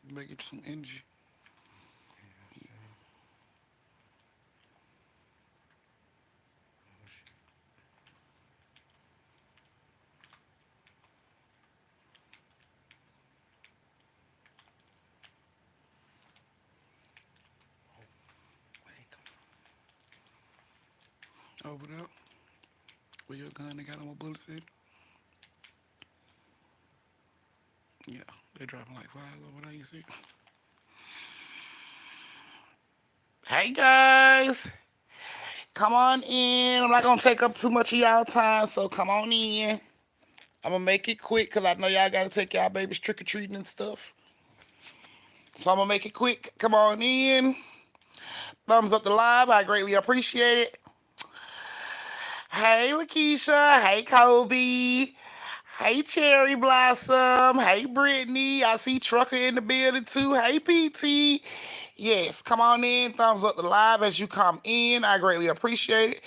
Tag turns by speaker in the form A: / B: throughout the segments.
A: Make it some energy.
B: Yeah, I see. Oh shit. Oh, where they come
A: Over there. Where your gun, they got no more bullets in. Yeah, they dropping like flies over there, you see. Hey guys, come on in. I'm not gonna take up too much of y'all time, so come on in. I'm gonna make it quick because I know y'all gotta take y'all babies trick or treating and stuff. So I'm gonna make it quick. Come on in. Thumbs up the live. I greatly appreciate it. Hey Lakeisha. Hey Kobe. Hey Cherry Blossom. Hey Brittany. I see Trucker in the building too. Hey PT. Yes, come on in. Thumbs up the live as you come in. I greatly appreciate it.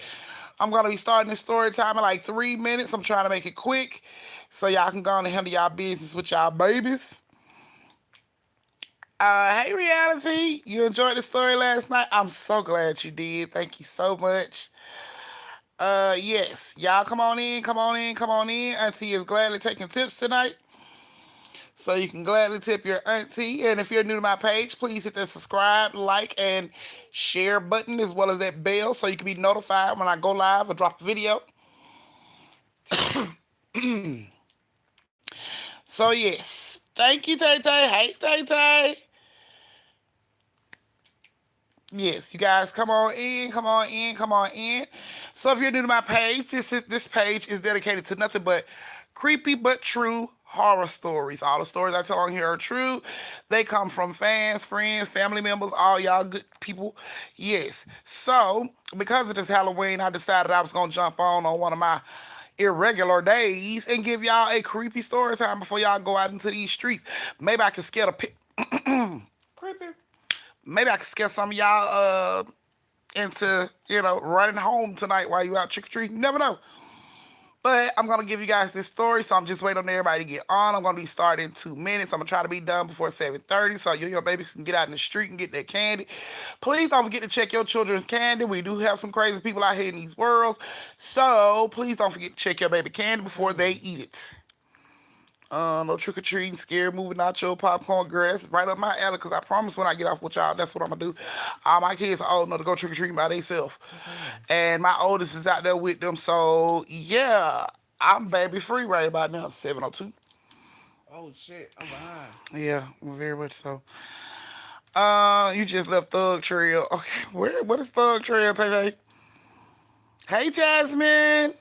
A: I'm gonna be starting this story time in like 3 minutes. I'm trying to make it quick so y'all can go on and handle y'all business with y'all babies. Hey Reality, you enjoyed the story last night? I'm so glad you did. Thank you so much. Yes, y'all come on in, come on in, come on in. Auntie is gladly taking tips tonight. So you can gladly tip your auntie. And if you're new to my page, please hit that subscribe, like, and share button as well as that bell so you can be notified when I go live or drop a video. So yes. Thank you, Tay Tay. Hey Tay Tay. Yes, you guys come on in, come on in, come on in. So if you're new to my page, this page is dedicated to nothing but creepy but true horror stories. All the stories I tell on here are true. They come from fans, friends, family members, all y'all good people. Yes. So because of this Halloween, I decided I was gonna jump on one of my irregular days and give y'all a creepy story time before y'all go out into these streets. Maybe I can scare the
B: Creepy.
A: maybe I can scare some of y'all into, running home tonight while you out trick or treating. You never know. But I'm gonna give you guys this story, so I'm just waiting on everybody to get on. I'm gonna be starting in 2 minutes. I'm gonna try to be done before 7:30, so you and your babies can get out in the street and get that candy. Please don't forget to check your children's candy. We do have some crazy people out here in these worlds, so please don't forget to check your baby candy before they
B: Mm.
A: eat it. No trick or treating, scary movie, nacho, popcorn, girl. That's right up my alley. Cause I promise when I get off with y'all, that's what I'm gonna do. All my kids are old enough to go trick or treating by themselves,
B: What time is it?
A: and my oldest is out there with them. So yeah, I'm baby free right about now. 7:02.
B: Oh shit, I'm behind.
A: Yeah, very much so. You just left Thug Trail. Okay, where? What is Thug Trail, Tay Tay? Hey, Jasmine.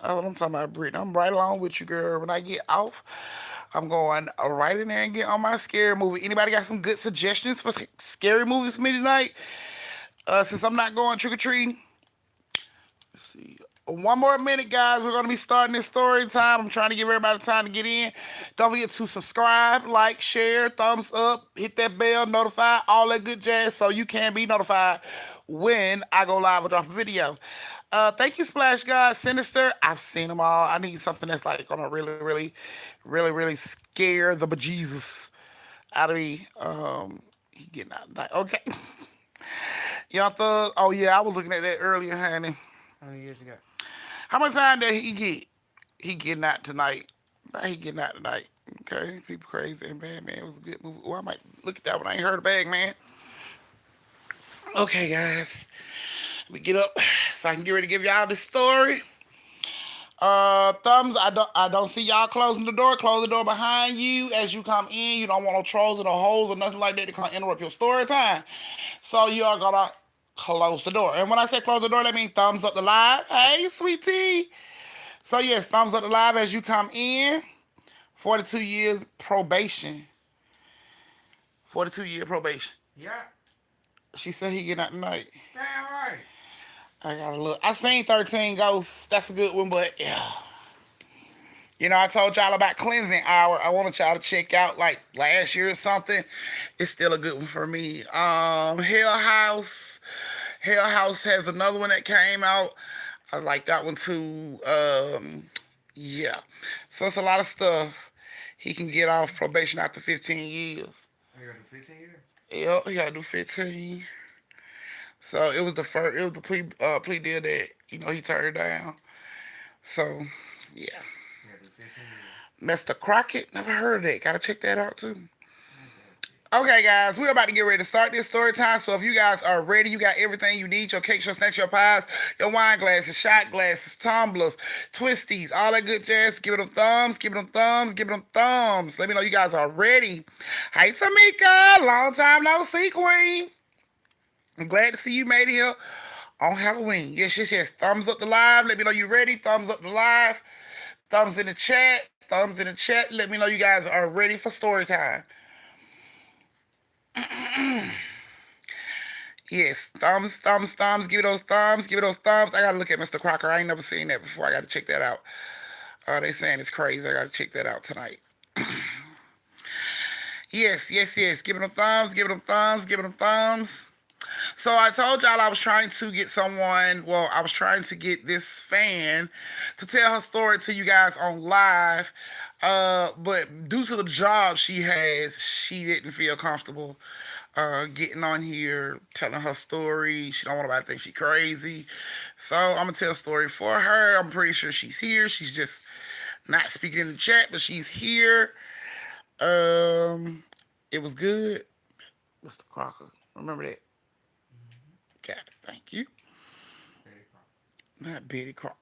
A: Oh, I'm talking about Brittany. I'm right along with you, girl. When I get off, I'm going right in there and get on my scary movie. Anybody got some good suggestions for scary movies for me tonight? Since I'm not going trick or treating. Let's see. One more minute, guys. We're gonna be starting this story time. I'm trying to give everybody time to get in. Don't forget to subscribe, like, share, thumbs up, hit that bell, notify, all that good jazz, so you can be notified when I go live or drop a video. Thank you, Splash God, Sinister. I've seen them all. I need something that's like gonna really, really, really, really scare the bejesus out of me. He getting out tonight. Okay. Young Thug. Oh yeah, I was looking at that earlier, honey.
B: How many years you got?
A: How much time did he get? He getting out tonight. Nah, he getting out tonight. Okay, people crazy and bad man. It was a good movie. Oh, I might look at that one. I ain't heard of Bag Man. Okay, guys, let me get up so I can get ready to give y'all this story. Thumbs. I don't see y'all closing the door. Close the door behind you as you come in. You don't want no trolls or no holes or nothing like that to come interrupt your story time. So you are gonna close the door. And when I say close the door, that means thumbs up the live. Hey, sweetie. So yes, thumbs up the live as you come in. 42 years probation. 42-year probation.
B: Yeah.
A: She said he getting out tonight.
B: Damn right.
A: I gotta look. I seen 13 Ghosts. That's a good one, but yeah. I told y'all about Cleansing Hour. I wanted y'all to check out like last year or something. It's still a good one for me. Hell House. Hell House has another one that came out. I like that one too. Yeah. So it's a lot of stuff. He can get off probation after 15 years.
B: I got the 15 years.
A: Yep, he gotta do 15. So it was the first, it was the plea deal that he turned down. So yeah,
B: I got the 15 years.
A: Mr. Crockett, never heard of that. Gotta check that out too.
B: Ain't that bitch?
A: Okay, guys, we're about to get ready to start this story time. So if you guys are ready, you got everything you need: your cakes, your snacks, your pies, your wine glasses, shot glasses, tumblers, twisties, all that good jazz. Give it them thumbs, give it them thumbs, give it them thumbs. Let me know you guys are ready. Hey, Tamika, long time no see, Queen. I'm glad to see you made it here on Halloween. Yes, yes, yes. Thumbs up the live. Let me know you ready. Thumbs up the live. Thumbs in the chat. Thumbs in the chat. Let me know you guys are ready for story time. Yes, thumbs, thumbs, thumbs. Give me those thumbs. Give me those thumbs. I gotta look at Mr. Crocker. I ain't never seen that before. I gotta check that out. They saying it's crazy. I gotta check that out tonight. Yes, yes, yes. Give me them thumbs. Give me them thumbs. Give me them thumbs. So I told y'all I was trying to get someone. Well, I was trying to get this fan to tell her story to you guys on live. But due to the job she has, she didn't feel comfortable getting on here telling her story. She don't want nobody to think she crazy. So I'm gonna tell a story for her. I'm pretty sure she's here. She's just not speaking in the chat, but she's here. It was good, Mr. Crocker. Remember that. Got it. Thank you.
B: Very proper.
A: Not Betty Crocker.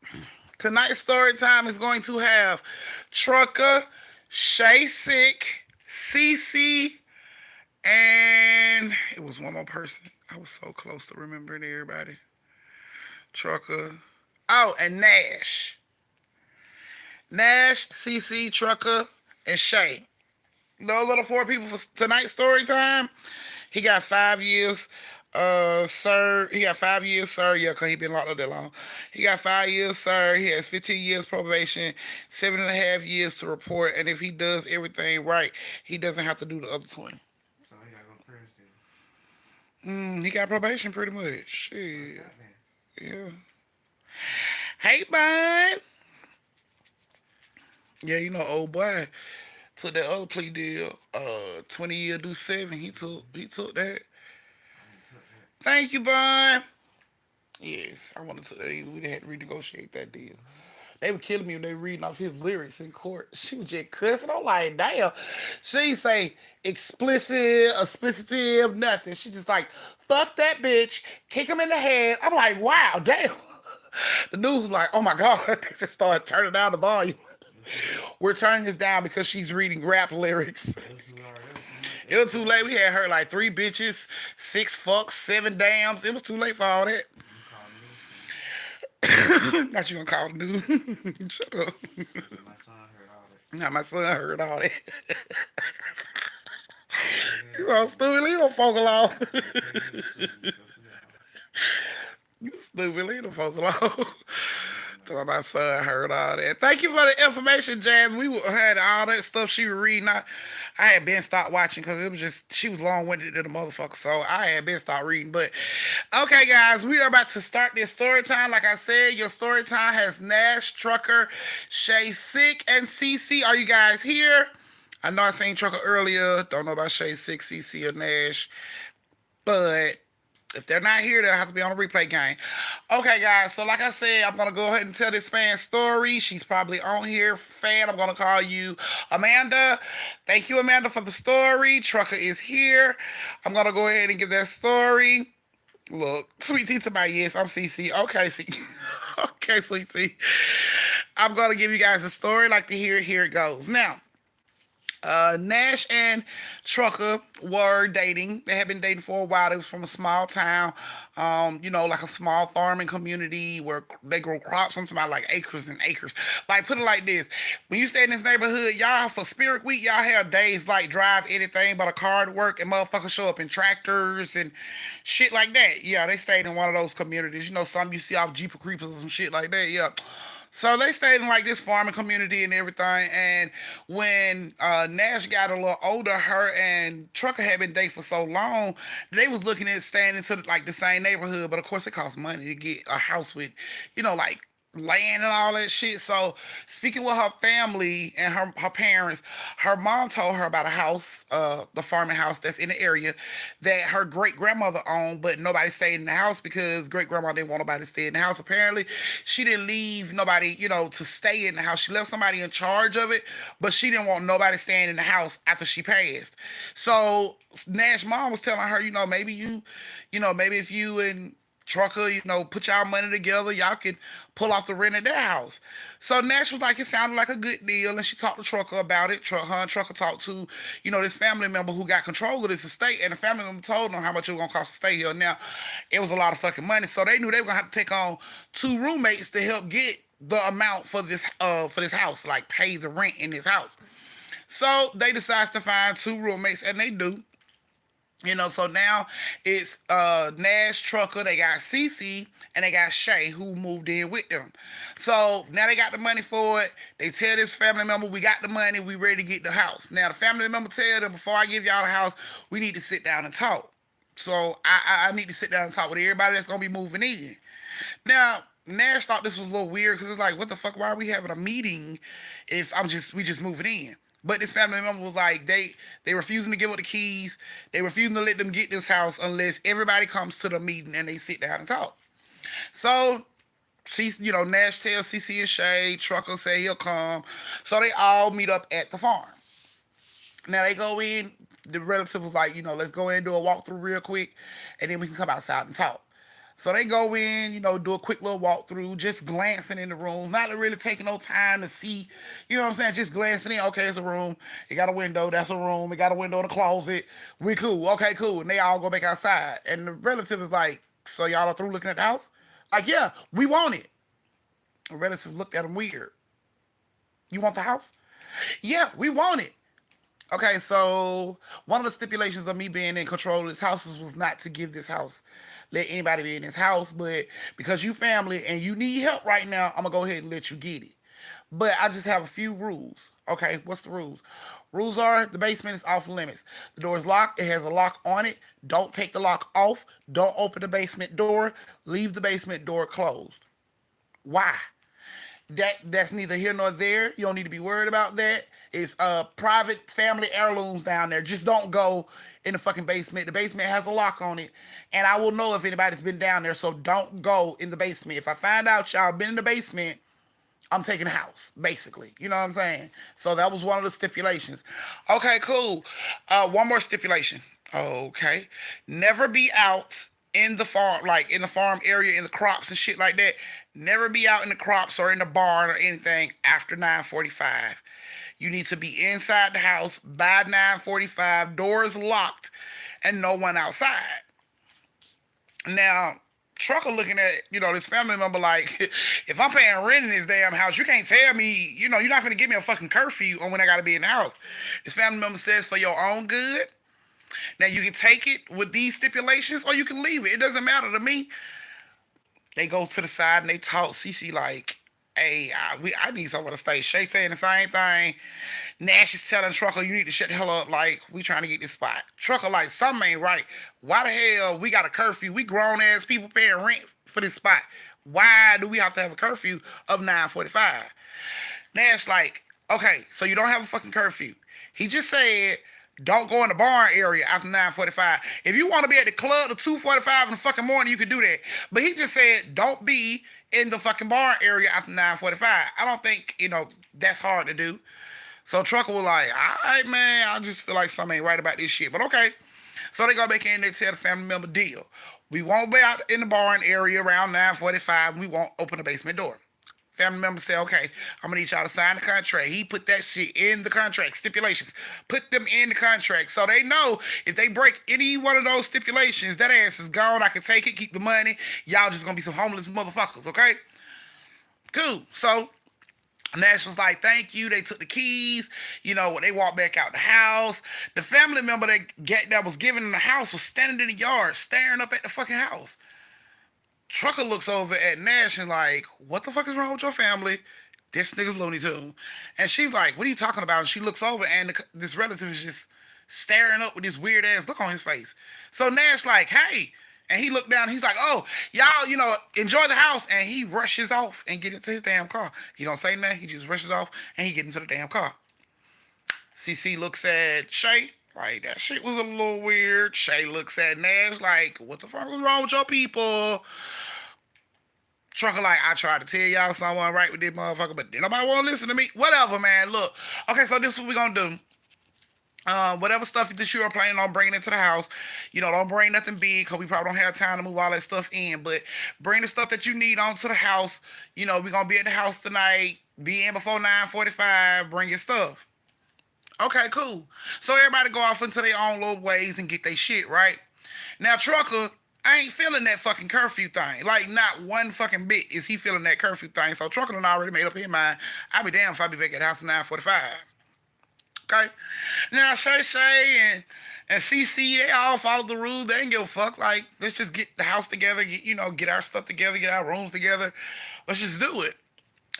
A: Tonight's story time is going to have Trucker, Shay Sick, Cece, and it was one more person. I was so close to remembering everybody. Trucker. Oh, and Nash. Nash, Cece, Trucker, and Shay. Those little four people for tonight's story time. He got 5 years. Sir, he got 5 years, sir. Yeah, because he been locked up that long. He got 5 years, sir. He has 15 years probation, 7.5 years to report. And if he does everything right, he doesn't have to do the other 20.
B: So he gotta go to prison still.
A: He got probation pretty much.
B: Oh
A: Shit.
B: goddamn.
A: Yeah. Hey, bud. Yeah, old boy took that other plea deal. 20 year do 7. He took that.
B: Oh, he took that.
A: Thank you, bud. Yes, I wanted to. We had to renegotiate that deal. They were killing me when they were reading off his lyrics in court. She was just cussing. I'm like, damn. She say explicit, explicitive, nothing. She just like, fuck that bitch, kick him in the head. I'm like, wow, damn. The dude was like, oh my God. They just started turning down the volume.
B: It was too late.
A: We're turning this down because she's reading rap lyrics.
B: It was too hard. It was too much.
A: It was too late. We had her like 3 bitches, 6 fucks, 7 dams. It was too late for all that.
B: I'm calling the news for you.
A: Not you gonna call the dude. Shut up.
B: So my son heard all that.
A: Now my son heard all that.
B: I'm gonna take
A: You
B: him to
A: all
B: school.
A: stupid. Leave them folk alone.
B: I'm gonna take him to school. So forget all that.
A: You stupid. Leave them folks alone.
B: Leave him
A: So
B: alone.
A: my son heard all that. Thank you for the information, Jazz. Had all that stuff she was reading. I had been stopped watching because it was just she was long winded than a motherfucker. So I had been stopped reading. But okay, guys, we are about to start this story time. Like I said, your story time has Nash, Trucker, Shay Sick, and CC. Are you guys here? I know I seen Trucker earlier. Don't know about Shay Sick, CC, or Nash. But if they're not here, they'll have to be on a replay game. Okay, guys. So, like I said, I'm gonna go ahead and tell this fan's story. She's probably on here. Fan, I'm gonna call you Amanda. Thank you, Amanda, for the story. Trucker is here. I'm gonna go ahead and give that story. Look, Sweet Tea to my yes. I'm CC. Okay, C. Okay, Sweet Tea. I'm gonna give you guys a story. Like to hear it. Here it goes. Now, Nash and Trucker were dating. They had been dating for a while. They was from a small town, like a small farming community where they grow crops. I'm talking about like acres and acres. Like, put it like this. When you stay in this neighborhood, y'all, for Spirit Week, y'all have days like drive anything but a car to work and motherfuckers show up in tractors and shit like that. Yeah, they stayed in one of those communities. Some you see off Jeepers Creepers or some shit like that. Yeah. So they stayed in like this farming community and everything. And when Nash got a little older, her and Trucker had been dating for so long, they was looking at staying into like the same neighborhood. But of course, it costs money to get a house with, like land and all that shit. So speaking with her family and her parents, her mom told her about a house, the farming house that's in the area that her great grandmother owned, but nobody stayed in the house because great grandma didn't want nobody to stay in the house. Apparently, she didn't leave nobody, to stay in the house. She left somebody in charge of it, but she didn't want nobody staying in the house after she passed. So Nash mom was telling her, maybe maybe if you and Trucker, put y'all money together, y'all can pull off the rent of their house. So Nash was like, it sounded like a good deal, and she talked to Trucker about it. Her and Trucker talked to, this family member who got control of this estate, and the family member told them how much it was gonna cost to stay here. Now, it was a lot of fucking money, so they knew they were gonna have to take on two roommates to help get the amount for this house, like pay the rent in this house. So they decides to find two roommates, and they do. So now it's Nash Trucker, they got Cece, and they got Shay who moved in with them. So now they got the money for it. They tell this family member, we got the money, we ready to get the house. Now the family member tell them, before I give y'all the house, we need to sit down and talk. So I need to sit down and talk with everybody that's gonna be moving in. Now, Nash thought this was a little weird because it's like, what the fuck? Why are we having a meeting if we just moving in? But this family member was like, they refusing to give up the keys. They refusing to let them get this house unless everybody comes to the meeting and they sit down and talk. So, Nash tells CC and Shay, Trucker say he'll come. So they all meet up at the farm. Now they go in. The relative was like, let's go in and do a walkthrough real quick, and then we can come outside and talk. So they go in, do a quick little walkthrough, just glancing in the room, not really taking no time to see, you know what I'm saying? Just glancing in. Okay, it's a room. It got a window. That's a room. It got a window in the closet. We cool. Okay, cool. And they all go back outside. And the relative is like, so y'all are through looking at the house? Like, yeah, we want it. The relative looked at him weird. You want the house? Yeah, we want it. Okay, so one of the stipulations of me being in control of this house was not to give this house, let anybody be in this house, but because you family and you need help right now, I'm gonna go ahead and let you get it. But I just have a few rules. Okay, what's the rules? Rules are the basement is off limits. The door is locked. It has a lock on it. Don't take the lock off. Don't open the basement door. Leave the basement door closed. Why? That's neither here nor there. You don't need to be worried about that. It's private family heirlooms down there. Just don't go in the fucking basement. The basement has a lock on it, and I will know if anybody's been down there. So don't go in the basement. If I find out y'all been in the basement, I'm taking the house, basically. You know what I'm saying? So that was one of the stipulations. Okay, cool. One more stipulation. Okay. Never be out in the farm, like in the farm area, in the crops and shit like that. Never be out in the crops or in the barn or anything after 9:45. You need to be inside the house by 9:45, doors locked, and no one outside. Now, Trucker looking at, this family member like, if I'm paying rent in this damn house, you can't tell me, you're not gonna give me a fucking curfew on when I gotta be in the house. This family member says for your own good. Now you can take it with these stipulations or you can leave it. It doesn't matter to me. They go to the side and they talk. Cece like, hey, I need somewhere to stay. Shay saying the same thing. Nash is telling Trucker, you need to shut the hell up. Like, we trying to get this spot. Trucker like, something ain't right. Why the hell we got a curfew? We grown ass people paying rent for this spot. Why do we have to have a curfew of 9:45? Nash like, okay, so you don't have a fucking curfew. He just said, don't go in the barn area after 9:45. If you want to be at the club at 2:45 in the fucking morning, you can do that. But he just said, don't be in the fucking barn area after 9:45. I don't think, that's hard to do. So Trucker was like, all right, man, I just feel like something ain't right about this shit. But okay. So they go back in and they tell the family member deal. We won't be out in the barn area around 9:45 and we won't open the basement door. Family member say, okay, I'm gonna need y'all to sign the contract. He put that shit in the contract, stipulations. Put them in the contract. So they know if they break any one of those stipulations, that ass is gone. I can take it, keep the money. Y'all just gonna be some homeless motherfuckers, okay? Cool. So Nash was like, thank you. They took the keys. They walked back out the house. The family member that was given in the house was standing in the yard, staring up at the fucking house. Trucker looks over at Nash and like, what the fuck is wrong with your family? This nigga's Looney Tune. And she's like, what are you talking about? And she looks over and this relative is just staring up with this weird ass look on his face. So Nash like, hey, And he looked down. He's like, "Oh, y'all, enjoy the house." And he rushes off and get into his damn car. He don't say nothing. He just rushes off and he get into the damn car. CC looks at Shay like that shit was a little weird. Shay looks at Nash like, "What the fuck was wrong with your people?" Trucker like, "I tried to tell y'all someone right with this motherfucker, but did nobody want to listen to me." Whatever, man. Look, okay, so this is what we gonna do. Whatever stuff that you are planning on bringing into the house, don't bring nothing big because we probably don't have time to move all that stuff in. But bring the stuff that you need onto the house. We're gonna be at the house tonight. Be in before 9:45. Bring your stuff. Okay, cool. So everybody go off into their own little ways and get their shit right. Now, trucker, I ain't feeling that fucking curfew thing. Like, not one fucking bit is he feeling that curfew thing. So trucker done already made up his mind. I'll be damned if I be back at the house at 9:45. Okay. Now Shay and CC, they all follow the rules. They ain't give a fuck. Like, let's just get the house together, get our stuff together, get our rooms together. Let's just do it.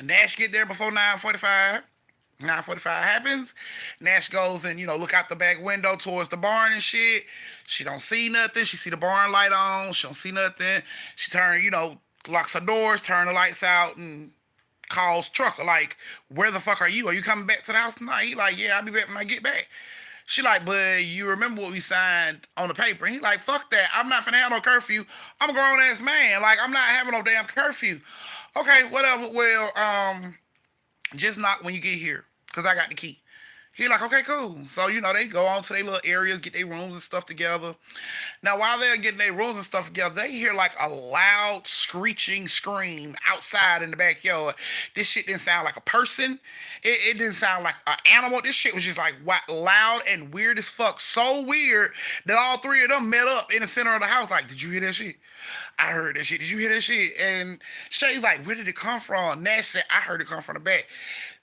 A: Nash get there before 9:45. 9:45 happens. Nash goes and look out the back window towards the barn and shit. She don't see nothing. She see the barn light on. She don't see nothing. She turn, locks her doors, turn the lights out, and calls trucker like, "Where the fuck are you? Are you coming back to the house tonight?" He like, "Yeah, I'll be back when I get back." She like, "But you remember what we signed on the paper?" And he like, "Fuck that. I'm not finna have no curfew. I'm a grown ass man. Like, I'm not having no damn curfew." Okay, whatever. Well, just knock when you get here, cause I got the key. He like, "Okay, cool." So, they go on to their little areas, get their rooms and stuff together. Now, while they're getting their rooms and stuff together, they hear like a loud screeching scream outside in the backyard. This shit didn't sound like a person. It didn't sound like an animal. This shit was just like loud and weird as fuck. So weird that all three of them met up in the center of the house. Like, "Did you hear that shit?" "I heard that shit. Did you hear that shit?" And Shay's like, "Where did it come from?" Nash said, "I heard it come from the back."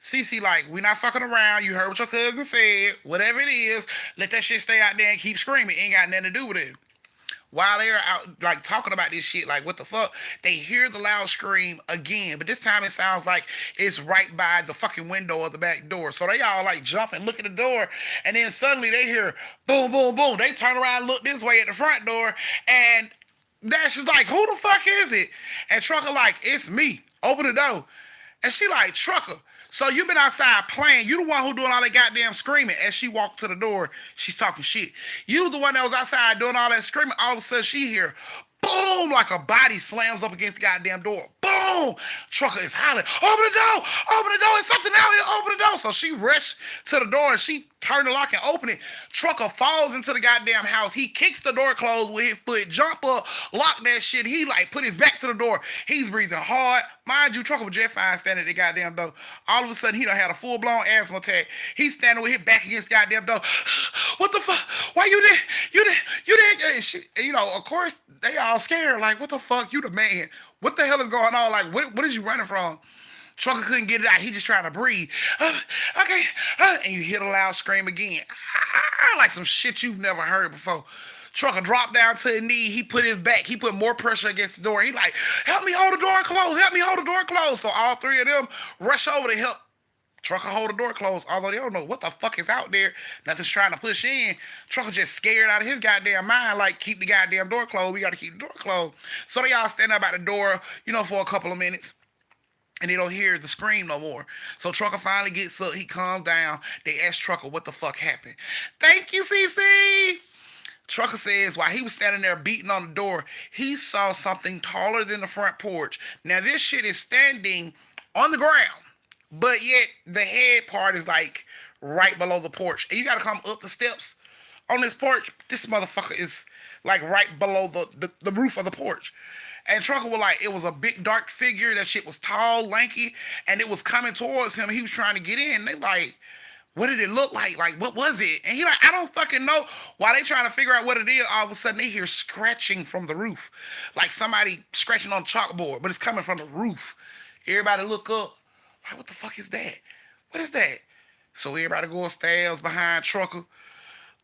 A: Cece like, "We not fucking around. You heard what your cousin said. Whatever it is, let that shit stay out there and keep screaming. It ain't got nothing to do with it." While they're out like talking about this shit, like, what the fuck, they hear the loud scream again, but this time it sounds like it's right by the fucking window of the back door. So they all like jump and look at the door, and then suddenly they hear boom, boom, boom. They turn around, look this way at the front door, and Dash is like, "Who the fuck is it?" And Trucker like, "It's me. Open the door." And she like, "Trucker, so you been outside playing. You the one who doing all that goddamn screaming." As she walked to the door, she's talking shit. "You the one that was outside doing all that screaming." All of a sudden, she hear boom, like a body slams up against the goddamn door. Boom! Trucker is hollering, "Open the door! Open the door! It's something out here! Open the door!" So she rushed to the door and she turned the lock and opened it. Trucker falls into the goddamn house. He kicks the door closed with his foot, jump up, lock that shit. He like put his back to the door. He's breathing hard. Mind you, Trucker was just fine standing at the goddamn door. All of a sudden, he done had a full-blown asthma attack. He's standing with his back against the goddamn door. "What the fuck? Why you did? You did?" And she, of course, they all scared. Like, "What the fuck? You the man. What the hell is going on? Like, what is you running from?" Trucker couldn't get it out. He just trying to breathe. Okay. And you hear the loud scream again. Like some shit you've never heard before. Trucker dropped down to his knee. He put his back. He put more pressure against the door. He like, "Help me hold the door closed. Help me hold the door closed." So all three of them rush over to help Trucker hold the door closed, although they don't know what the fuck is out there. Nothing's trying to push in. Trucker just scared out of his goddamn mind, like, "Keep the goddamn door closed. We got to keep the door closed." So they all stand up at the door, for a couple of minutes. And they don't hear the scream no more. So Trucker finally gets up. He calms down. They ask Trucker what the fuck happened. "Thank you, CC." Trucker says while he was standing there beating on the door, he saw something taller than the front porch. Now this shit is standing on the ground, but yet the head part is like right below the porch. And you gotta come up the steps on this porch. This motherfucker is like right below the roof of the porch. And Trucker was like, it was a big dark figure. That shit was tall, lanky, and it was coming towards him. He was trying to get in. They like, "What did it look like? Like, what was it?" And he like, "I don't fucking know." While they trying to figure out what it is, all of a sudden they hear scratching from the roof. Like somebody scratching on a chalkboard, but it's coming from the roof. Everybody look up. Like, what the fuck is that? What is that? So everybody goes upstairs behind Trucker.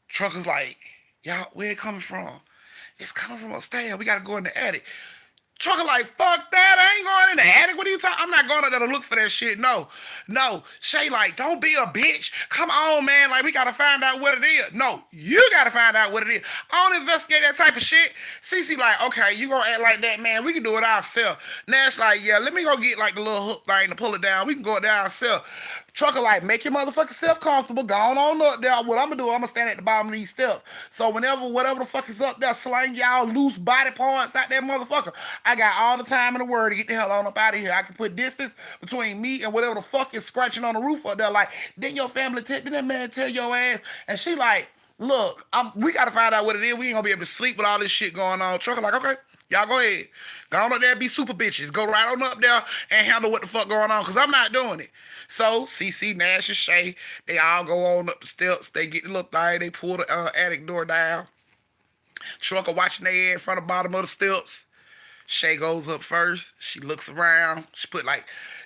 A: Trucker's like, "Y'all, where it coming from?" "It's coming from upstairs. We gotta go in the attic." Trucker like, fuck that. I ain't going in the attic. What are you talking? I'm not going up there to look for that shit. No. No. Shay like, don't be a bitch. Come on, man. Like, we gotta find out what it is. No, you gotta find out what it is. I don't investigate that type of shit. Cece like, okay, you gonna act like that, man. We can do it ourselves. Nash like, yeah, let me go get like the little hook thing to pull it down. We can go it down ourselves. Trucker like, make your motherfucking self comfortable. Go on up there. What I'm gonna do, I'm gonna stand at the bottom of these steps. So whenever whatever the fuck is up there, slang y'all loose body parts out that motherfucker. I got all the time in the world to get the hell on up out of here. I can put distance between me and whatever the fuck is scratching on the roof up there. Like, didn't your family didn't that man tell your ass? And she like, look, we gotta find out what it is. We ain't gonna be able to sleep with all this shit going on. Trucker like, okay. Y'all go ahead. Go on up there and be super bitches. Go right on up there and handle what the fuck going on. Cause I'm not doing it. So CC, Nash, and Shay, they all go on up the steps. They get the little thing. They pull the attic door down. Trucker watching their in front of the bottom of the steps. Shay goes up first. She looks around. She put like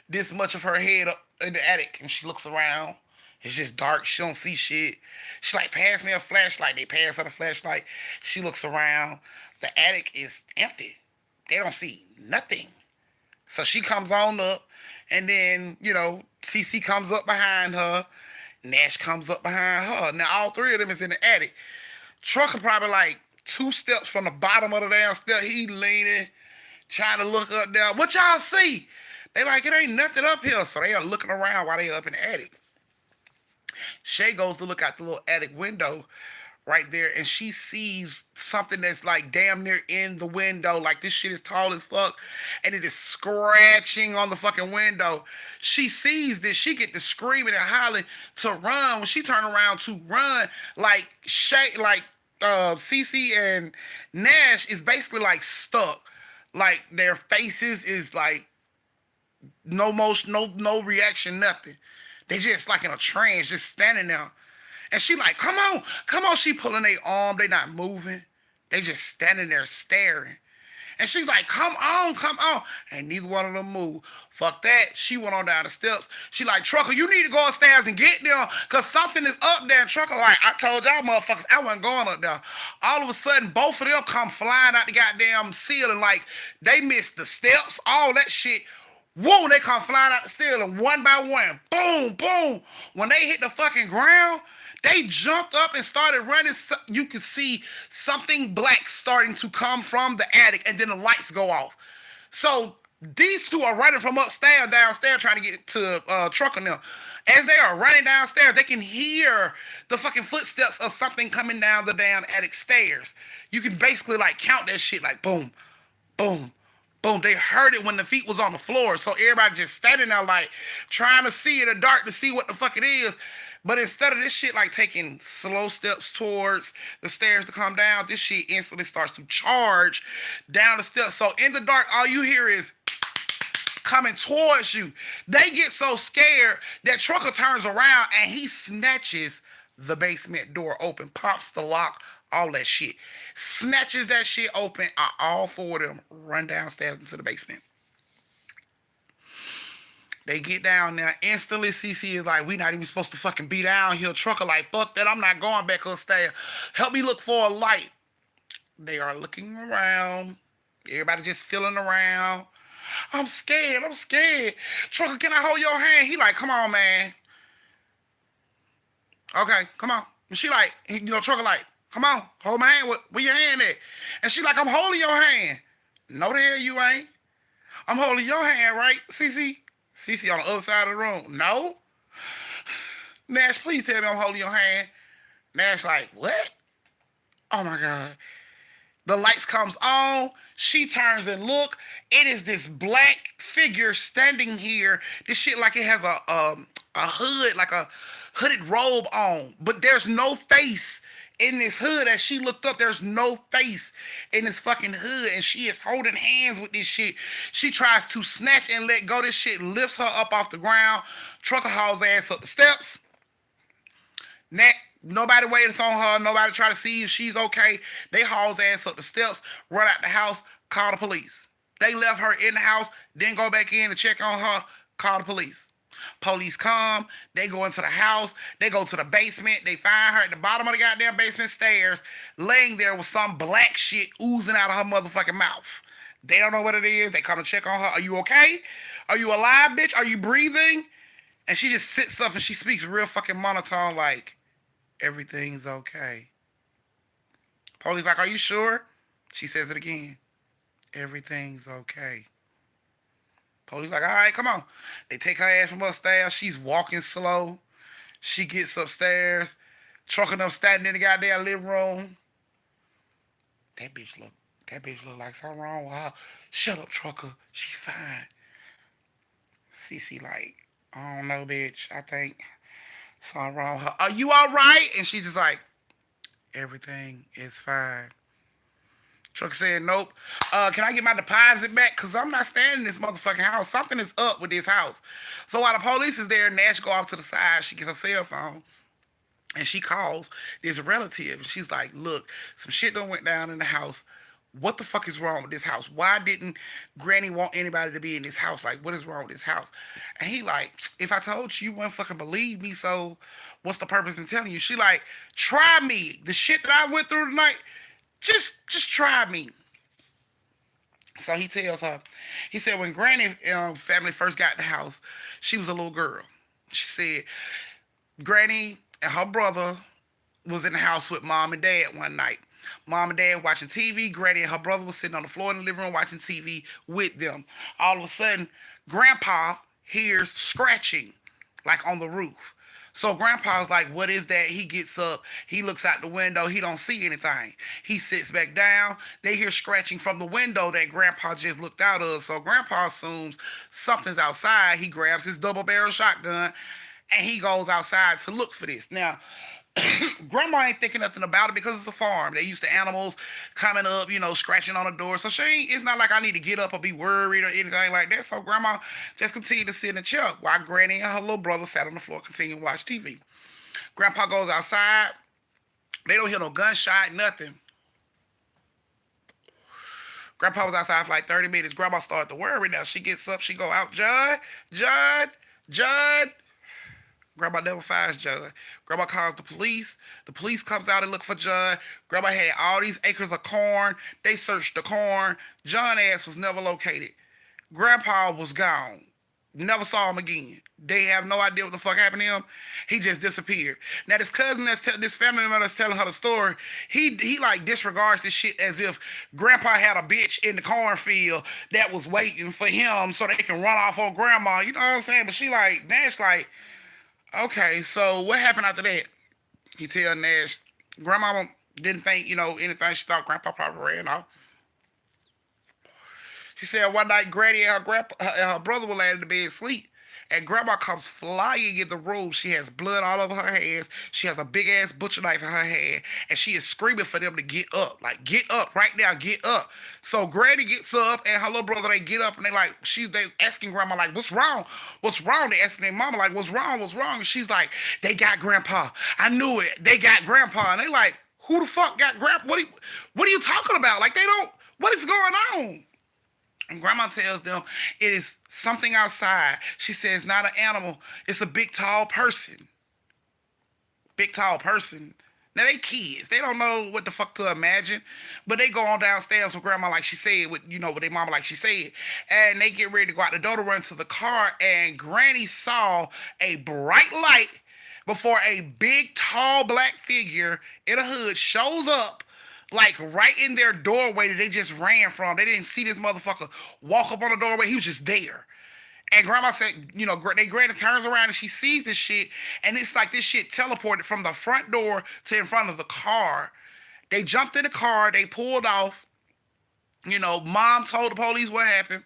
A: this much of her head up in the attic and she looks around. It's just dark. She don't see shit. She like, pass me a flashlight. They pass her the flashlight. She looks around. The attic is empty. They don't see nothing. So she comes on up and then, CC comes up behind her. Nash comes up behind her. Now all three of them is in the attic. Trucker probably like 2 steps from the bottom of the damn step. He leaning, trying to look up there. What y'all see? They like, it ain't nothing up here. So they are looking around while they up in the attic. Shay goes to look out the little attic window right there and she sees something that's like damn near in the window. Like this shit is tall as fuck and it is scratching on the fucking window. She sees this. She get to screaming and hollering to run. When she turn around to run, like Shay, like Cece and Nash is basically like stuck. Like their faces is like no motion, no reaction, nothing. They just like in a trance, just standing there. And she like, come on, come on. She pulling their arm. They not moving. They just standing there staring. And she's like, come on, come on. And neither one of them moved. Fuck that. She went on down the steps. She like, Trucker, you need to go upstairs and get there because something is up there. And Trucker like, I told y'all motherfuckers I wasn't going up there. All of a sudden, both of them come flying out the goddamn ceiling like they missed the steps, all that shit. Whoa, they come flying out the ceiling one by one. Boom, boom. When they hit the fucking ground, they jumped up and started running. You could see something black starting to come from the attic, and then the lights go off. So these two are running from upstairs, downstairs, trying to get to Truck and them. As they are running downstairs, they can hear the fucking footsteps of something coming down the damn attic stairs. You can basically like count that shit like boom, boom, boom. They heard it when the feet was on the floor. So everybody just standing there like trying to see in the dark to see what the fuck it is. But instead of this shit like taking slow steps towards the stairs to come down, this shit instantly starts to charge down the steps. So in the dark, all you hear is coming towards you. They get so scared that Trucker turns around and he snatches the basement door open, pops the lock, all that shit. Snatches that shit open. All four of them run downstairs into the basement. They get down there. Instantly, CC is like, we not even supposed to fucking be down here. Trucker like, fuck that. I'm not going back upstairs. Help me look for a light. They are looking around. Everybody just feeling around. I'm scared. I'm scared. Trucker, can I hold your hand? He like, come on, man. Okay, come on. And she like, Trucker like, come on, hold my hand. Where your hand at? And she like, I'm holding your hand. No, the hell you ain't. I'm holding your hand, right, CC? CC on the other side of the room. No. Nash, please tell me I'm holding your hand. Nash like, what? Oh my God. The lights comes on. She turns and look. It is this black figure standing here. This shit like it has a hood, like a hooded robe on. But there's no face in this hood. As she looked up, there's no face in this fucking hood. And she is holding hands with this shit. She tries to snatch and let go. This shit lifts her up off the ground. Trucker hauls ass up the steps. Nobody waits on her. Nobody try to see if she's okay. They hauls ass up the steps, run out the house, call the police. They left her in the house, then go back in to check on her, call the police. Police come, they go into the house, they go to the basement, they find her at the bottom of the goddamn basement stairs, laying there with some black shit oozing out of her motherfucking mouth. They don't know what it is. They come to check on her. Are you okay? Are you alive, bitch? Are you breathing? And she just sits up and she speaks real fucking monotone like, everything's okay. Police like, are you sure? She says it again. Everything's okay. Police like, all right, come on. They take her ass from upstairs. She's walking slow. She gets upstairs. Trucking up standing in the goddamn living room. That bitch look that bitch look like something wrong with her. Shut up, trucker. She's fine. Cece like, I don't know, bitch. I think something wrong with her. Are you alright? And she's just like, everything is fine. Trucker said, nope. Can I get my deposit back? Because I'm not staying in this motherfucking house. Something is up with this house. So while the police is there, Nash go off to the side. She gets her cell phone. And she calls this relative. She's like, look, some shit done went down in the house. What the fuck is wrong with this house? Why didn't Granny want anybody to be in this house? Like, what is wrong with this house? And he like, if I told you, you wouldn't fucking believe me. So what's the purpose in telling you? She like, try me. The shit that I went through tonight, just try me. So he tells her, he said when Granny family first got the house, she was a little girl. She said Granny and her brother was in the house with mom and dad one night. Mom and dad watching TV. Granny and her brother was sitting on the floor in the living room watching TV with them. All of a sudden, Grandpa hears scratching, like on the roof. So Grandpa's like, what is that? He gets up. He looks out the window. He don't see anything. He sits back down. They hear scratching from the window that Grandpa just looked out of. So Grandpa assumes something's outside. He grabs his double barrel shotgun and he goes outside to look for this. Now, Grandma ain't thinking nothing about it because it's a farm. They used to animals coming up, scratching on the door. So she ain't, it's not like I need to get up or be worried or anything like that. So Grandma just continued to sit in the chair while Granny and her little brother sat on the floor continuing to watch TV. Grandpa goes outside. They don't hear no gunshot, nothing. Grandpa was outside for like 30 minutes. Grandma started to worry now. She gets up, she go out, Judd. Grandma never finds Judd. Grandma calls the police. The police comes out and look for Judd. Grandma had all these acres of corn. They searched the corn. John ass was never located. Grandpa was gone. Never saw him again. They have no idea what the fuck happened to him. He just disappeared. Now this cousin this family member that's telling her the story, he like disregards this shit as if Grandpa had a bitch in the cornfield that was waiting for him so they can run off on Grandma. You know what I'm saying? But she like Nash like, okay, so what happened after that? He tell Nash, Grandma didn't think, anything. She thought Grandpa probably ran off. She said one night Granny and her brother were laying in the bed asleep. And Grandma comes flying in the room. She has blood all over her hands. She has a big ass butcher knife in her hand. And she is screaming for them to get up. Like, get up right now, get up. So Granny gets up and her little brother, they get up and they asking Grandma, like, what's wrong? What's wrong? They asking their mama, like, what's wrong? What's wrong? And she's like, they got Grandpa. I knew it. They got Grandpa. And they like, who the fuck got Grandpa? What are you talking about? Like, they don't, what is going on? And Grandma tells them it is something outside. She says, not an animal. It's a big, tall person. Big, tall person. Now, they kids. They don't know what the fuck to imagine. But they go on downstairs with Grandma like she said, with their mama like she said. And they get ready to go out the door to run to the car. And Granny saw a bright light before a big, tall, black figure in a hood shows up like right in their doorway that they just ran from. They didn't see this motherfucker walk up on the doorway. He was just there. And Grandma said, they Granny turns around and she sees this shit, and it's like this shit teleported from the front door to in front of the car. They jumped in the car, they pulled off. Mom told the police what happened.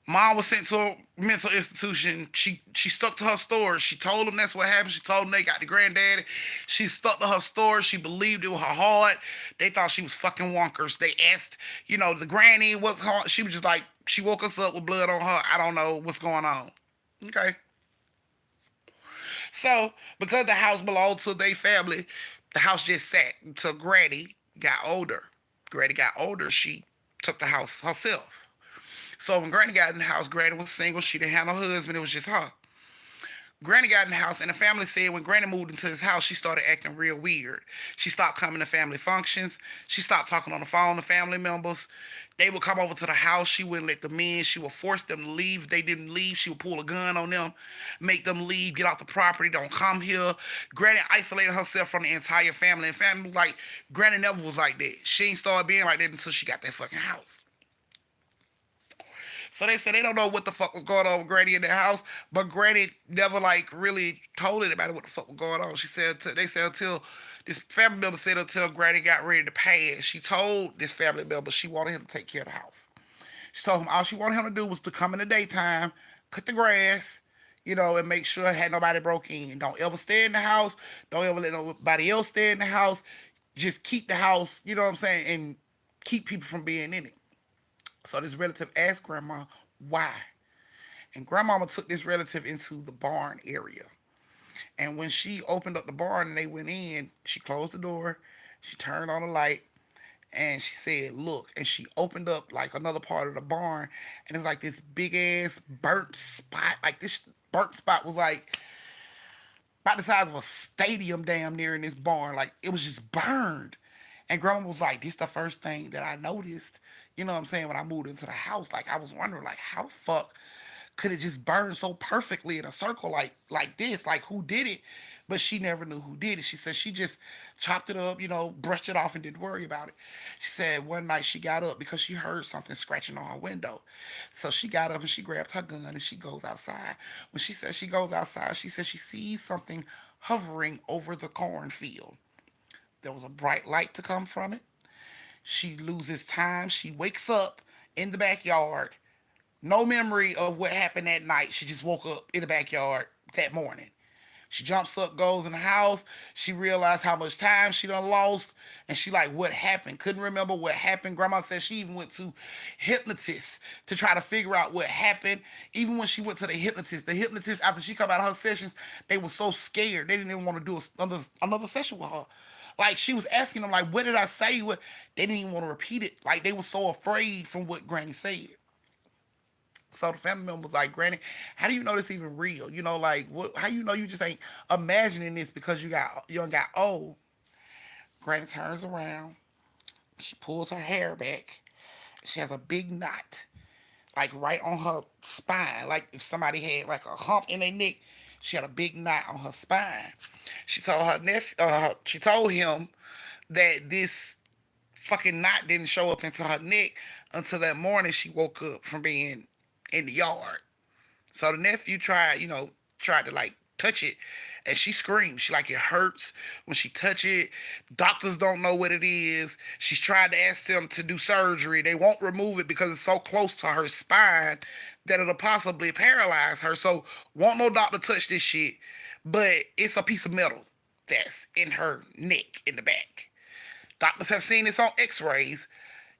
A: Mom was sent to a mental institution. She stuck to her story. She told them that's what happened. She told them they got the granddaddy. She stuck to her story. She believed it was her heart. They thought she was fucking wonkers. They asked, the granny was hard. She was just like, she woke us up with blood on her. I don't know what's going on. Okay. So, because the house belonged to their family, the house just sat until Granny got older. Granny got older. She took the house herself. So when Granny got in the house, Granny was single. She didn't have no husband. It was just her. Granny got in the house, and the family said when Granny moved into his house, she started acting real weird. She stopped coming to family functions. She stopped talking on the phone to family members. They would come over to the house. She wouldn't let them in. She would force them to leave. If they didn't leave, she would pull a gun on them, make them leave, get off the property, don't come here. Granny isolated herself from the entire family. And family was like, Granny never was like that. She ain't started being like that until she got that fucking house. So they said they don't know what the fuck was going on with Granny in the house, but Granny never like really told anybody what the fuck was going on. She said they said until this family member said until Granny got ready to pass, she told this family member she wanted him to take care of the house. She told him all she wanted him to do was to come in the daytime, cut the grass, and make sure had nobody broke in. Don't ever stay in the house. Don't ever let nobody else stay in the house. Just keep the house, you know what I'm saying, and keep people from being in it. So this relative asked grandma why. And grandmama took this relative into the barn area. And when she opened up the barn and they went in, she closed the door, she turned on the light, and she said, look. And she opened up like another part of the barn, and it's like this big ass burnt spot. Like this burnt spot was like about the size of a stadium damn near in this barn. Like it was just burned. And grandma was like, this the first thing that I noticed, you know what I'm saying, when I moved into the house. Like I was wondering, like, how the fuck could it just burn so perfectly in a circle like this? Like who did it? But she never knew who did it. She said she just chopped it up, brushed it off and didn't worry about it. She said one night she got up because she heard something scratching on her window. So she got up and she grabbed her gun and she goes outside. When she says she goes outside, she says she sees something hovering over the cornfield. There was a bright light to come from it. She loses time. She wakes up in the backyard. No memory of what happened that night. She just woke up in the backyard that morning. She jumps up, goes in the house. She realized how much time she done lost. And she like, what happened? Couldn't remember what happened. Grandma said she even went to hypnotists to try to figure out what happened. Even when she went to the hypnotist, after she come out of her sessions, they were so scared. They didn't even want to do another session with her. Like she was asking them, like, what did I say? What they didn't even want to repeat it. Like they were so afraid from what Granny said. So the family member was like, Granny, how do you know this even real? Like what how you know you just ain't imagining this because you done got old. Granny turns around, she pulls her hair back, she has a big knot, like right on her spine. Like if somebody had like a hump in their neck, she had a big knot on her spine. She told him that this fucking knot didn't show up into her neck until that morning she woke up from being in the yard. So the nephew tried to like touch it, and she screamed. She like it hurts when she touch it. Doctors don't know what it is. She's tried to ask them to do surgery. They won't remove it because it's so close to her spine that it'll possibly paralyze her. So won't no doctor touch this shit. But it's a piece of metal that's in her neck in the back. Doctors have seen this on X-rays.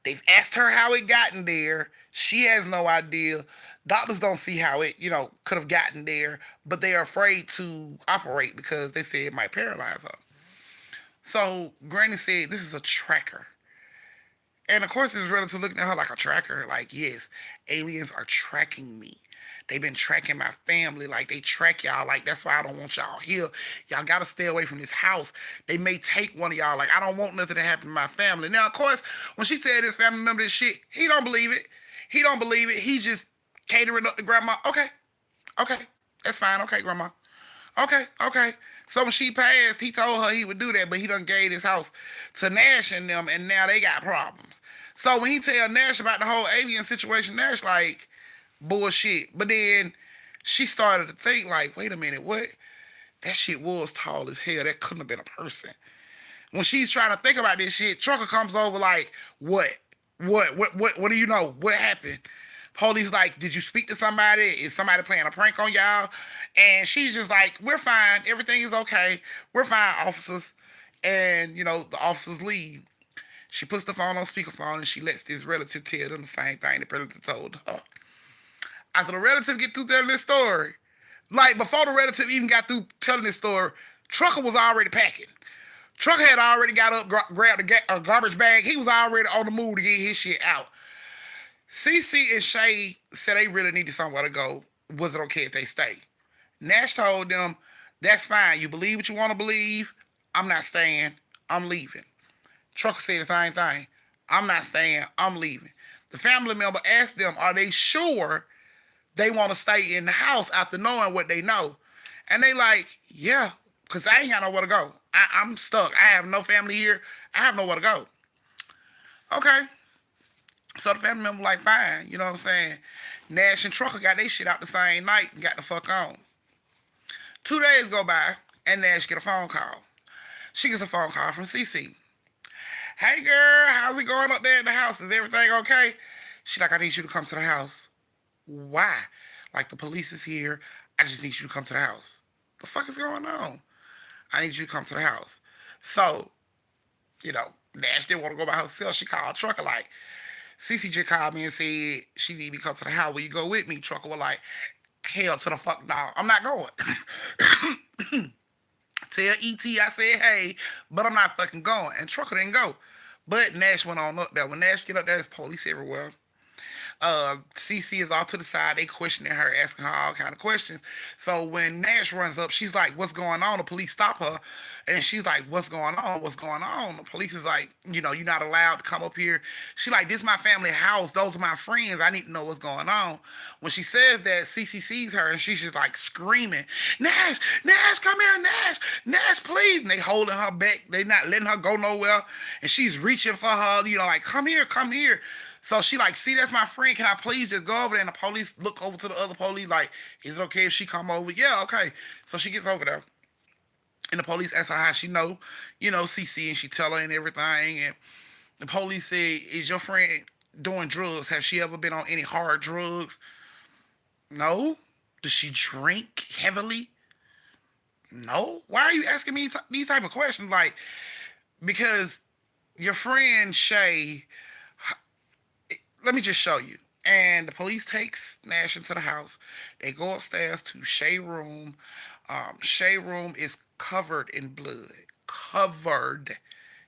A: They've asked her how it gotten there. She has no idea. Doctors don't see how it, could have gotten there, but they are afraid to operate because they say it might paralyze her. So Granny said, this is a tracker. And of course, his relative looking at her like a tracker. Like, yes, aliens are tracking me. They've been tracking my family. Like, they track y'all. Like, that's why I don't want y'all here. Y'all got to stay away from this house. They may take one of y'all. Like, I don't want nothing to happen to my family. Now, of course, when she said this family member this shit, he don't believe it. He don't believe it. He's just catering up to grandma. Okay, okay, that's fine. Okay, grandma. Okay, okay. So when she passed, he told her he would do that, but he done gave his house to Nash and them, and now they got problems. So when he tell Nash about the whole alien situation, Nash like, bullshit. But then she started to think like, wait a minute, what? That shit was tall as hell. That couldn't have been a person. When she's trying to think about this shit, Trucker comes over like, what? What do you know? What happened? Police like, did you speak to somebody? Is somebody playing a prank on y'all? And she's just like, we're fine. Everything is okay. We're fine, officers. And, the officers leave. She puts the phone on speakerphone and she lets this relative tell them the same thing the relative told her. After the relative get through telling this story, like before the relative even got through telling this story, Trucker was already packing. Trucker had already got up, grabbed a garbage bag. He was already on the move to get his shit out. CC and Shay said they really needed somewhere to go. Was it okay if they stay? Nash told them, that's fine. You believe what you want to believe. I'm not staying. I'm leaving. Trucker said the same thing. I'm not staying. I'm leaving. The family member asked them, are they sure they want to stay in the house after knowing what they know? And they like, yeah, because I ain't got nowhere to go. I'm stuck. I have no family here. I have nowhere to go. Okay. So the family member like, fine. You know what I'm saying? Nash and Trucker got their shit out the same night and got the fuck on. 2 days go by and Nash get a phone call. She gets a phone call from CC. Hey girl, how's it going up there in the house? Is everything okay? She like, I need you to come to the house. Why? Like the police is here. I just need you to come to the house. The fuck is going on? I need you to come to the house. So, Nash didn't want to go by herself. She called Trucker like, Cece just called me and said she need me to come to the house. Will you go with me? Trucker was like, hell to the fuck no. I'm not going. Tell ET I said hey, but I'm not fucking going. And Trucker didn't go. But Nash went on up there. When Nash get up there, there's police everywhere. CC is off to the side. They questioning her, asking her all kind of questions. So when Nash runs up, she's like, "What's going on?" The police stop her, and she's like, "What's going on? What's going on?" The police is like, "You're not allowed to come up here." She like, "This is my family house. Those are my friends. I need to know what's going on." When she says that, CC sees her, and she's just like screaming, "Nash, Nash, come here, Nash, Nash, please!" And they holding her back. They not letting her go nowhere, and she's reaching for her, like, "Come here, come here." So she like, see, that's my friend. Can I please just go over there? And the police look over to the other police like, is it okay if she come over? Yeah, okay. So she gets over there. And the police ask her how she know, CC, and she tell her and everything. And the police say, is your friend doing drugs? Have she ever been on any hard drugs? No. Does she drink heavily? No. Why are you asking me these type of questions? Like, because your friend Shay, let me just show you. And the police takes Nash into the house. They go upstairs to Shay room. Shay room is covered in blood. Covered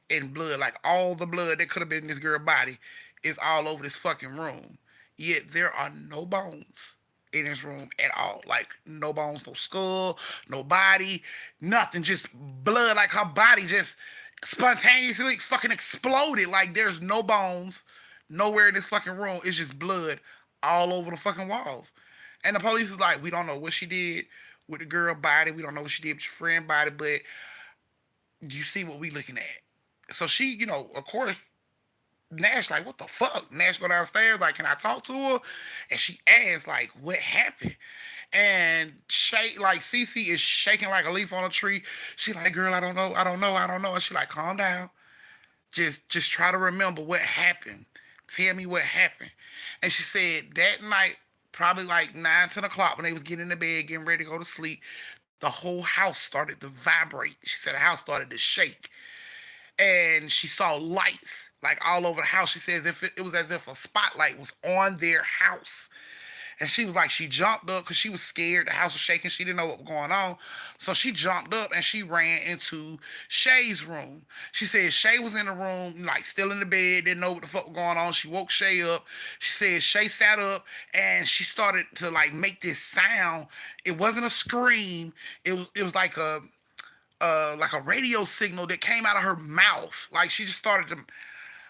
A: in blood. Like all the blood that could have been in this girl's body is all over this fucking room. Yet there are no bones in this room at all. Like no bones, no skull, no body, nothing. Just blood. Like her body just spontaneously fucking exploded. Like there's no bones nowhere in this fucking room. It's just blood all over the fucking walls. And the police is like, we don't know what she did with the girl body. We don't know what she did with your friend body, but you see what we looking at. So she, of course, Nash like, what the fuck? Nash go downstairs like, can I talk to her? And she asks like, what happened? And shake like Cece is shaking like a leaf on a tree. She like, girl, I don't know, I don't know, I don't know. And she like, calm down. Just try to remember what happened. Tell me what happened. And she said that night, probably like 9, 10 o'clock when they was getting into bed, getting ready to go to sleep, the whole house started to vibrate. She said the house started to shake. And she saw lights like all over the house. She says if it was as if a spotlight was on their house. And she was like, she jumped up because she was scared. The house was shaking. She didn't know what was going on. So she jumped up and she ran into Shay's room. She said Shay was in the room, like still in the bed, didn't know what the fuck was going on. She woke Shay up. She said Shay sat up and she started to like make this sound. It wasn't a scream. It was like a radio signal that came out of her mouth. Like she just started to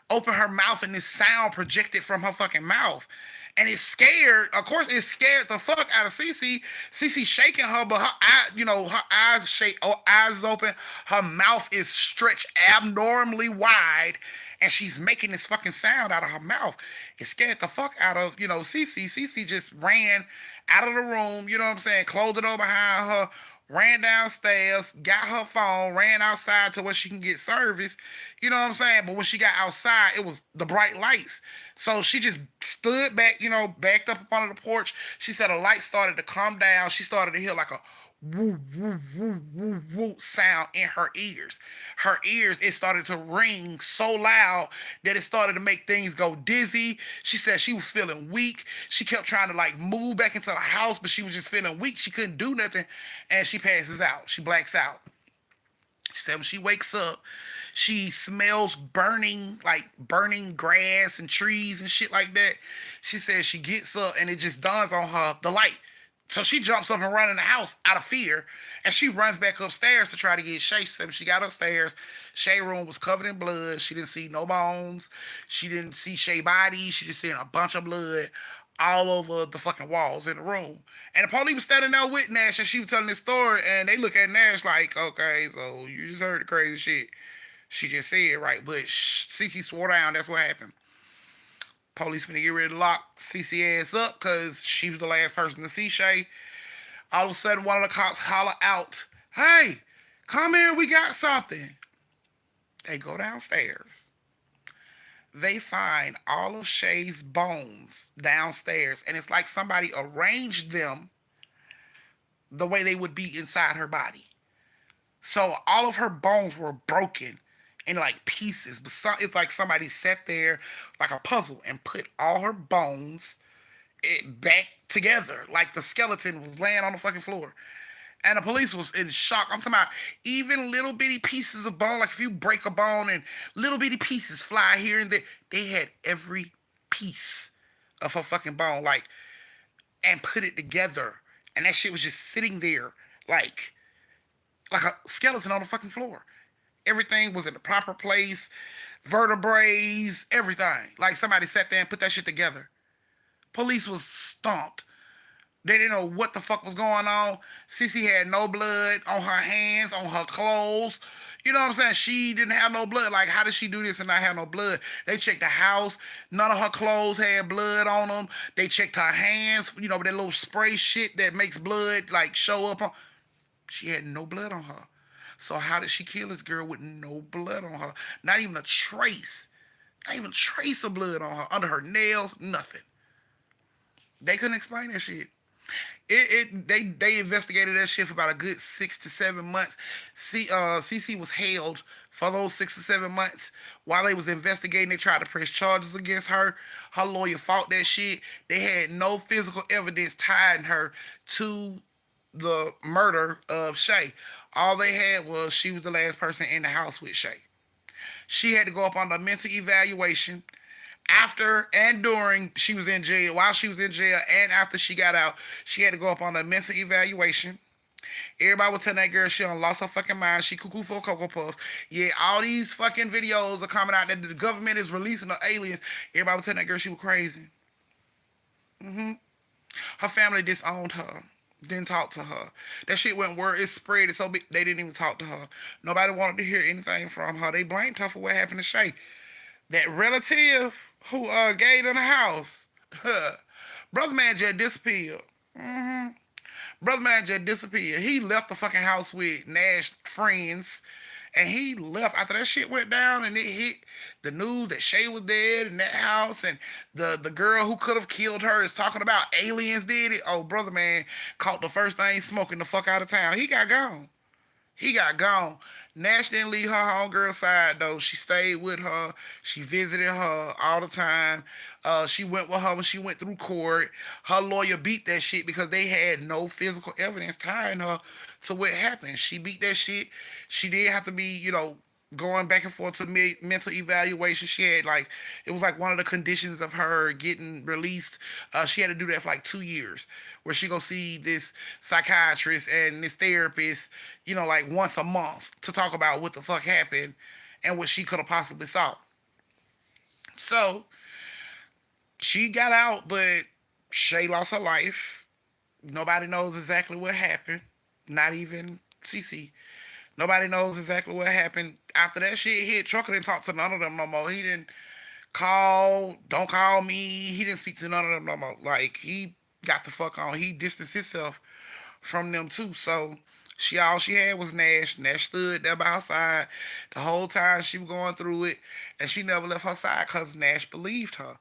A: open her mouth and this sound projected from her fucking mouth. And it scared, of course, it scared the fuck out of Cece. Cece shaking her, but her eye, her eyes shake, eyes is open, her mouth is stretched abnormally wide, and she's making this fucking sound out of her mouth. It scared the fuck out of, Cece. Cece just ran out of the room, you know what I'm saying, closed the door behind her, ran downstairs, got her phone, ran outside to where she can get service. You know what I'm saying? But when she got outside, it was the bright lights. So she just stood back, backed up under the porch. She said the light started to calm down. She started to hear like a woo, woo, woo, woo, woo sound in her ears. Her ears, it started to ring so loud that it started to make things go dizzy. She said she was feeling weak. She kept trying to like move back into the house, but she was just feeling weak. She couldn't do nothing. And she passes out. She blacks out. She said when she wakes up, she smells burning, like burning grass and trees and shit like that. She says she gets up and it just dawns on her the light. So she jumps up and runs in the house out of fear, and she runs back upstairs to try to get Shay. So she got upstairs. Shay room was covered in blood. She didn't see no bones. She didn't see Shay body. She just seen a bunch of blood all over the fucking walls in the room. And the police was standing there with Nash, and she was telling this story, and they look at Nash like, okay, so you just heard the crazy shit. She just said right, but Cece swore down. That's what happened. Police finna get ready to lock Cece ass up because she was the last person to see Shay. All of a sudden, one of the cops holler out, "Hey, come here, we got something." They go downstairs. They find all of Shay's bones downstairs, and it's like somebody arranged them the way they would be inside her body. So all of her bones were broken in like pieces, but it's like somebody sat there like a puzzle and put all her bones back together, like the skeleton was laying on the fucking floor. And the police was in shock. I'm talking about even little bitty pieces of bone, like if you break a bone and little bitty pieces fly here and there, they had every piece of her fucking bone, like, and put it together. And that shit was just sitting there like a skeleton on the fucking floor. Everything was in the proper place, vertebrae, everything. Like somebody sat there and put that shit together. Police was stumped. They didn't know what the fuck was going on. Cece had no blood on her hands, on her clothes. You know what I'm saying? She didn't have no blood. Like, how did she do this and not have no blood? They checked the house. None of her clothes had blood on them. They checked her hands, with that little spray shit that makes blood, like, show up on. She had no blood on her. So how did she kill this girl with no blood on her? Not even a trace. Not even a trace of blood on her. Under her nails, nothing. They couldn't explain that shit. They investigated that shit for about a good 6 to 7 months. CC was held for those 6 to 7 months. While they was investigating, they tried to press charges against her. Her lawyer fought that shit. They had no physical evidence tying her to the murder of Shay. All they had was she was the last person in the house with Shay. She had to go up on the mental evaluation after and during she was in jail, while she was in jail, and after she got out, she had to go up on a mental evaluation. Everybody was telling that girl she done lost her fucking mind. She cuckoo for Cocoa Puffs. Yeah, all these fucking videos are coming out that the government is releasing the aliens. Everybody was telling that girl she was crazy. Her family disowned her. Didn't talk to her. That shit went word. It spread. It's so big. They didn't even talk to her. Nobody wanted to hear anything from her. They blamed her for what happened to Shay. That relative who gave in the house, brother man just disappeared. Brother man just disappeared. He left the fucking house with Nash friends, and he left after that shit went down, and it hit the news that Shay was dead in that house, and the girl who could have killed her is talking about aliens did it. Oh, brother man caught the first thing smoking the fuck out of town. He got gone. He got gone. Nash didn't leave her homegirl side though. She stayed with her. She visited her all the time. She went with her when she went through court. Her lawyer beat that shit because they had no physical evidence tying her to what happened. She beat that shit. She did have to be, going back and forth to mental evaluation. She had it was like one of the conditions of her getting released. She had to do that for like 2 years, where she go see this psychiatrist and this therapist, like once a month to talk about what the fuck happened and what she could have possibly saw. So she got out, but Shay lost her life. Nobody knows exactly what happened. Not even Cece. Nobody knows exactly what happened. After that shit hit, Trucker didn't talk to none of them no more. He didn't don't call me. He didn't speak to none of them no more. Like, he got the fuck on. He distanced himself from them too. So all she had was Nash. Nash stood there by her side the whole time she was going through it, and she never left her side because Nash believed her.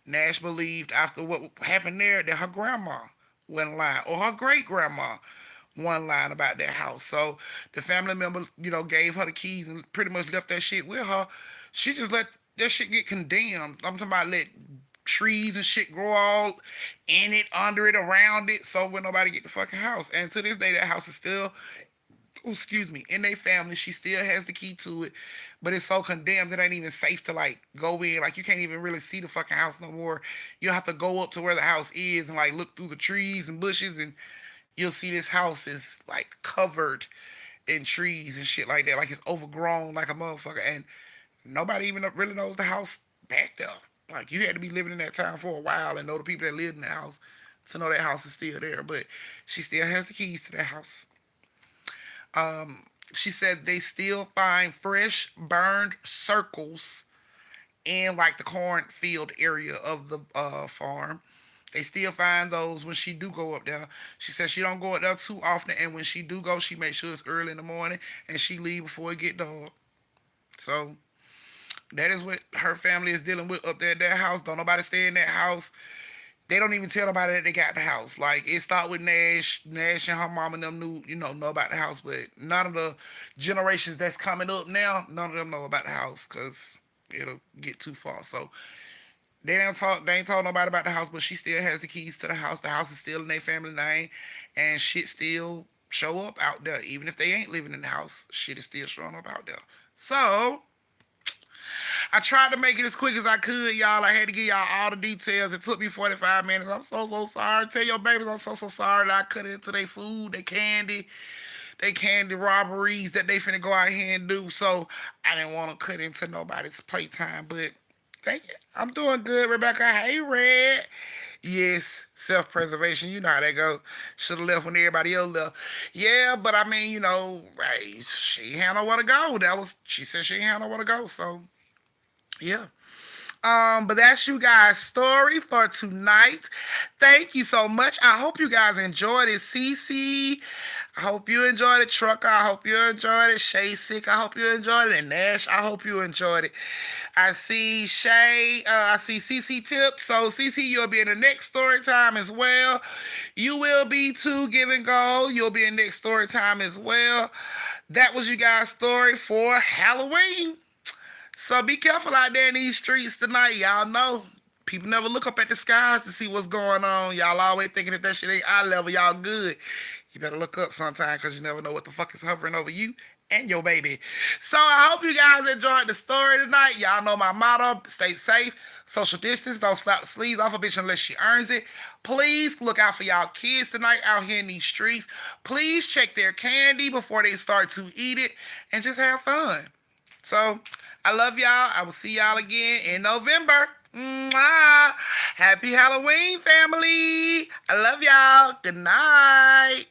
A: Nash believed after what happened there that her grandma went lying, or her great grandma one line about that house. So the family member, gave her the keys and pretty much left that shit with her. She just let that shit get condemned. I'm talking about let trees and shit grow all in it, under it, around it, so when nobody get the fucking house. And to this day, that house is still oh, excuse me, in their family. She still has the key to it, but it's so condemned it ain't even safe to like go in. Like you can't even really see the fucking house no more. You have to go up to where the house is and like look through the trees and bushes, and you'll see this house is like covered in trees and shit like that. Like it's overgrown like a motherfucker, and nobody even really knows the house back there. Like you had to be living in that town for a while and know the people that lived in the house to know that house is still there. But she still has the keys to that house. She said they still find fresh burned circles in like the cornfield area of the farm. They still find those when she do go up there. She says she don't go up there too often, and when she do go, she makes sure it's early in the morning and she leave before it get dark. So that is what her family is dealing with up there at that house. Don't nobody stay in that house. They don't even tell nobody that they got the house. Like it started with Nash. Nash and her mom and them knew, know about the house, but none of the generations that's coming up now, none of them know about the house because it'll get too far. So they don't talk. They ain't told nobody about the house, but she still has the keys to the house. The house is still in their family name, and shit still show up out there. Even if they ain't living in the house, shit is still showing up out there. So I tried to make it as quick as I could, y'all. I had to give y'all all the details. It took me 45 minutes. I'm so sorry. Tell your babies I'm so sorry that I cut it into their food, their candy, they candy robberies that they finna go out here and do. So I didn't want to cut into nobody's playtime. But thank you. I'm doing good, Rebecca. Hey, Red. Yes, self-preservation. You know how that go. Should have left when everybody else left. Yeah, but I mean, hey, she had nowhere to go. She said she had nowhere to go. So yeah. But that's you guys' story for tonight. Thank you so much. I hope you guys enjoyed it. Cece, I hope you enjoyed it. Trucker, I hope you enjoyed it. Shay Sick, I hope you enjoyed it. And Nash, I hope you enjoyed it. I see Shay, I see Cece Tip. So Cece, you'll be in the next story time as well. You will be too, Give and Go. You'll be in next story time as well. That was you guys' story for Halloween. So be careful out there in these streets tonight. Y'all know people never look up at the skies to see what's going on. Y'all always thinking if that shit ain't eye level, y'all good. You better look up sometime because you never know what the fuck is hovering over you and your baby. So I hope you guys enjoyed the story tonight. Y'all know my motto: stay safe, social distance, don't slap the sleeves off a bitch unless she earns it. Please look out for y'all kids tonight out here in these streets. Please check their candy before they start to eat it and just have fun. So I love y'all. I will see y'all again in November. Mwah. Happy Halloween, family. I love y'all. Good night.